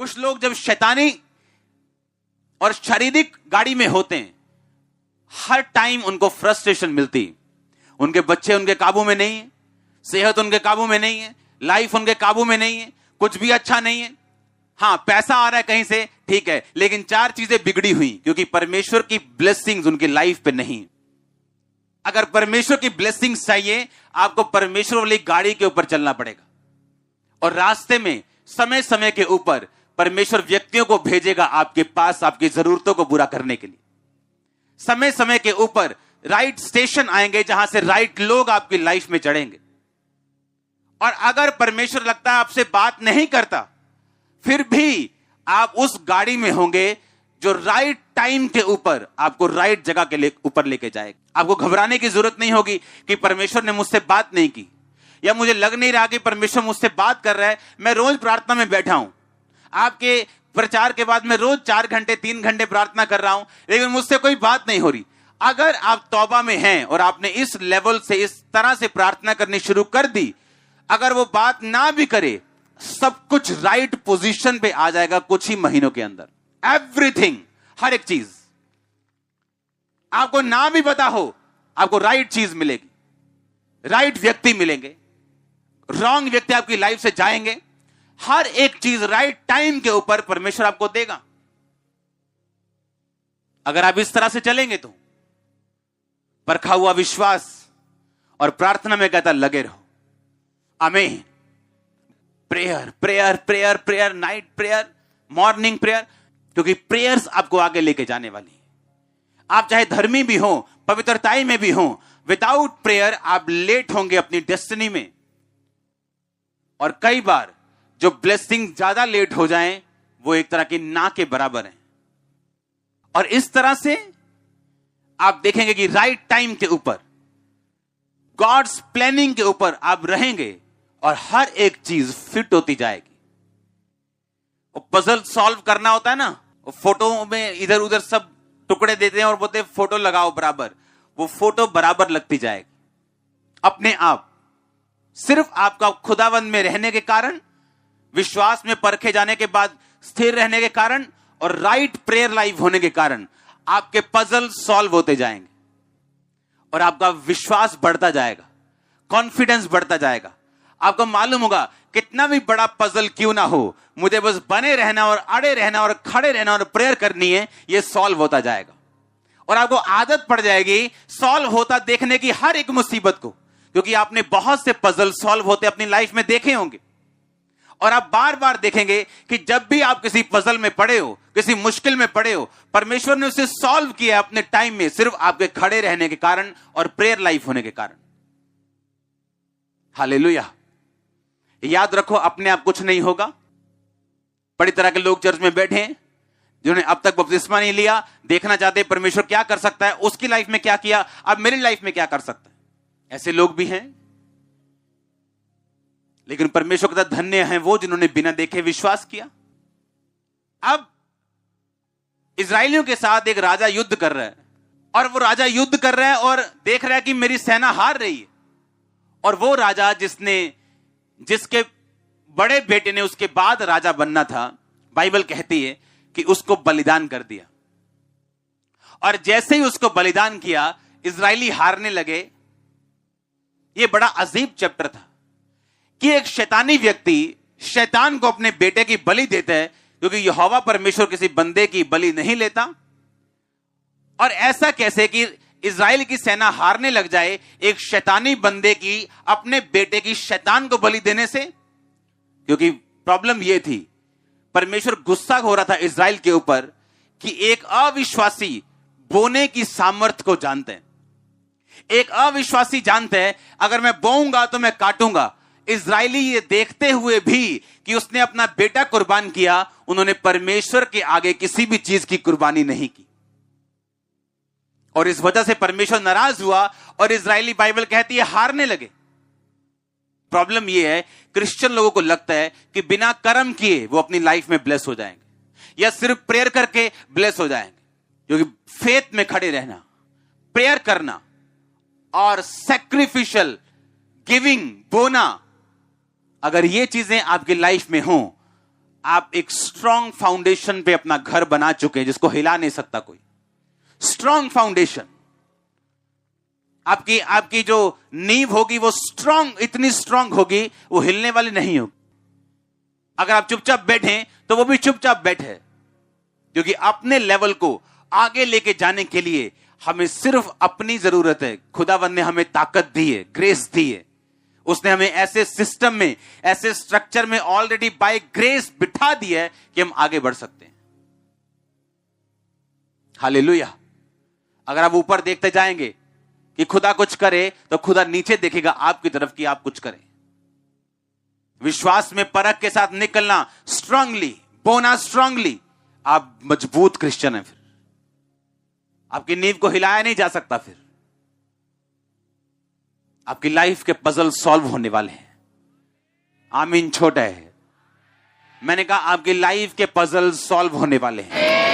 कुछ लोग जब शैतानी और शारीरिक गाड़ी में होते हैं, हर टाइम उनको फ्रस्ट्रेशन मिलती है। उनके बच्चे उनके काबू में नहीं है, सेहत उनके काबू में नहीं है, लाइफ उनके काबू में नहीं है, कुछ भी अच्छा नहीं है। हाँ, पैसा आ रहा है कहीं से, ठीक है, लेकिन चार चीजें बिगड़ी हुई क्योंकि परमेश्वर की ब्लेसिंग्स उनकी लाइफ पे नहीं। अगर परमेश्वर की ब्लेसिंग्स चाहिए, आपको परमेश्वर वाली गाड़ी के ऊपर चलना पड़ेगा। और रास्ते में समय समय के ऊपर परमेश्वर व्यक्तियों को भेजेगा आपके पास आपकी जरूरतों को पूरा करने के लिए। समय समय के ऊपर राइट स्टेशन आएंगे जहां से राइट लोग आपकी लाइफ में चढ़ेंगे। और अगर परमेश्वर लगता है आपसे बात नहीं करता, फिर भी आप उस गाड़ी में होंगे जो राइट टाइम के ऊपर आपको राइट जगह के ऊपर लेके जाएगा। आपको घबराने की जरूरत नहीं होगी कि परमेश्वर ने मुझसे बात नहीं की, या मुझे लग नहीं रहा कि परमेश्वर मुझसे बात कर रहा है। मैं रोज प्रार्थना में बैठा हूं, आपके प्रचार के बाद मैं रोज 4 घंटे 3 घंटे प्रार्थना कर रहा हूं, लेकिन मुझसे कोई बात नहीं हो रही। अगर आप तौबा में हैं और आपने इस लेवल से, इस तरह से प्रार्थना करनी शुरू कर दी, अगर वो बात ना भी करे, सब कुछ राइट पोजीशन पे आ जाएगा कुछ ही महीनों के अंदर। एवरीथिंग, हर एक चीज आपको ना भी पता हो, आपको राइट चीज मिलेगी, राइट व्यक्ति मिलेंगे, रॉन्ग व्यक्ति आपकी लाइफ से जाएंगे। हर एक चीज राइट टाइम के ऊपर परमेश्वर आपको देगा। अगर आप इस तरह से चलेंगे तो परखा हुआ विश्वास और प्रार्थना में कहता लगे रहो। आमीन। Prayer prayer prayer prayer, night prayer, morning prayer, क्योंकि प्रेयर्स आपको आगे लेके जाने वाली है। आप चाहे धर्मी भी हो, पवित्रताई में भी हो, विदाउट प्रेयर आप लेट होंगे अपनी डेस्टिनी में। और कई बार जो ब्लेसिंग ज्यादा लेट हो जाएं, वो एक तरह की ना के बराबर है। और इस तरह से आप देखेंगे कि राइट टाइम के ऊपर, गॉड्स प्लानिंग के ऊपर आप रहेंगे और हर एक चीज फिट होती जाएगी। वो पजल सॉल्व करना होता है ना, वो फोटो में इधर उधर सब टुकड़े देते हैं और बोलते हैं फोटो लगाओ बराबर, वो फोटो बराबर लगती जाएगी अपने आप। सिर्फ आपका खुदावंद में रहने के कारण, विश्वास में परखे जाने के बाद स्थिर रहने के कारण और राइट प्रेयर लाइफ होने के कारण आपके पजल सॉल्व होते जाएंगे और आपका विश्वास बढ़ता जाएगा, कॉन्फिडेंस बढ़ता जाएगा। आपको मालूम होगा कितना भी बड़ा पजल क्यों ना हो, मुझे बस बने रहना और अड़े रहना और खड़े रहना और प्रेयर करनी है, ये सॉल्व होता जाएगा। और आपको आदत पड़ जाएगी सॉल्व होता देखने की हर एक मुसीबत को, क्योंकि आपने बहुत से पजल सॉल्व होते अपनी लाइफ में देखे होंगे। और आप बार बार देखेंगे कि जब भी आप किसी पजल में पड़े हो, किसी मुश्किल में पड़े हो, परमेश्वर ने उसे सॉल्व किया अपने टाइम में, सिर्फ आपके खड़े रहने के कारण और प्रेयर लाइफ होने के कारण। हालेलुया। याद रखो, अपने आप कुछ नहीं होगा। बड़ी तरह के लोग चर्च में बैठे हैं जिन्होंने अब तक बपतिस्मा नहीं लिया, देखना चाहते हैं परमेश्वर क्या कर सकता है, उसकी लाइफ में क्या किया, अब मेरी लाइफ में क्या कर सकता है। ऐसे लोग भी हैं। लेकिन परमेश्वर का धन्य है वो जिन्होंने बिना देखे विश्वास किया। अब इजरायलियों के साथ एक राजा युद्ध कर रहा है, और वो राजा युद्ध कर रहा है और देख रहा है कि मेरी सेना हार रही है। और वो राजा जिसके बड़े बेटे ने उसके बाद राजा बनना था, बाइबल कहती है कि उसको बलिदान कर दिया। और जैसे ही उसको बलिदान किया, इजरायली हारने लगे। यह बड़ा अजीब चैप्टर था कि एक शैतानी व्यक्ति शैतान को अपने बेटे की बलि देता है, क्योंकि यहोवा परमेश्वर किसी बंदे की बलि नहीं लेता। और ऐसा कैसे कि इजराइल की सेना हारने लग जाए एक शैतानी बंदे की अपने बेटे की शैतान को बलि देने से? क्योंकि प्रॉब्लम यह थी, परमेश्वर गुस्सा हो रहा था इजराइल के ऊपर कि एक अविश्वासी बोने की सामर्थ्य को जानते हैं। एक अविश्वासी जानते हैं अगर मैं बोऊंगा तो मैं काटूंगा। इजरायली ये देखते हुए भी कि उसने अपना बेटा कुर्बान किया, उन्होंने परमेश्वर के आगे किसी भी चीज की कुर्बानी नहीं की। और इस वजह से परमेश्वर नाराज हुआ और इजरायली, बाइबल कहती है, हारने लगे। प्रॉब्लम यह है, क्रिश्चियन लोगों को लगता है कि बिना कर्म किए वो अपनी लाइफ में ब्लेस हो जाएंगे, या सिर्फ प्रेयर करके ब्लेस हो जाएंगे। क्योंकि फेथ में खड़े रहना, प्रेयर करना और सैक्रिफिशियल गिविंग, बोना, अगर ये चीजें आपकी लाइफ में हो आप एक स्ट्रांग फाउंडेशन पे अपना घर बना चुके हैं जिसको हिला नहीं सकता कोई। स्ट्रांग फाउंडेशन, आपकी आपकी जो नींव होगी वो स्ट्रांग, इतनी स्ट्रांग होगी वो हिलने वाली नहीं होगी। अगर आप चुपचाप बैठे तो वो भी चुपचाप बैठे, क्योंकि अपने लेवल को आगे लेके जाने के लिए हमें सिर्फ अपनी जरूरत है। खुदावंद ने हमें ताकत दी है, ग्रेस दी है। उसने हमें ऐसे सिस्टम में, ऐसे स्ट्रक्चर में ऑलरेडी बाय ग्रेस बिठा दिया है कि हम आगे बढ़ सकते हैं। हालेलुया। अगर आप ऊपर देखते जाएंगे कि खुदा कुछ करे तो खुदा नीचे देखेगा आपकी तरफ कि आप कुछ करें। विश्वास में परख के साथ निकलना, स्ट्रांगली बोना, स्ट्रांगली, आप मजबूत क्रिश्चियन हैं। फिर आपकी नींव को हिलाया नहीं जा सकता। फिर आपकी लाइफ के पजल सॉल्व होने वाले हैं। आमीन। छोटा है, मैंने कहा आपकी लाइफ के पजल सॉल्व होने वाले हैं।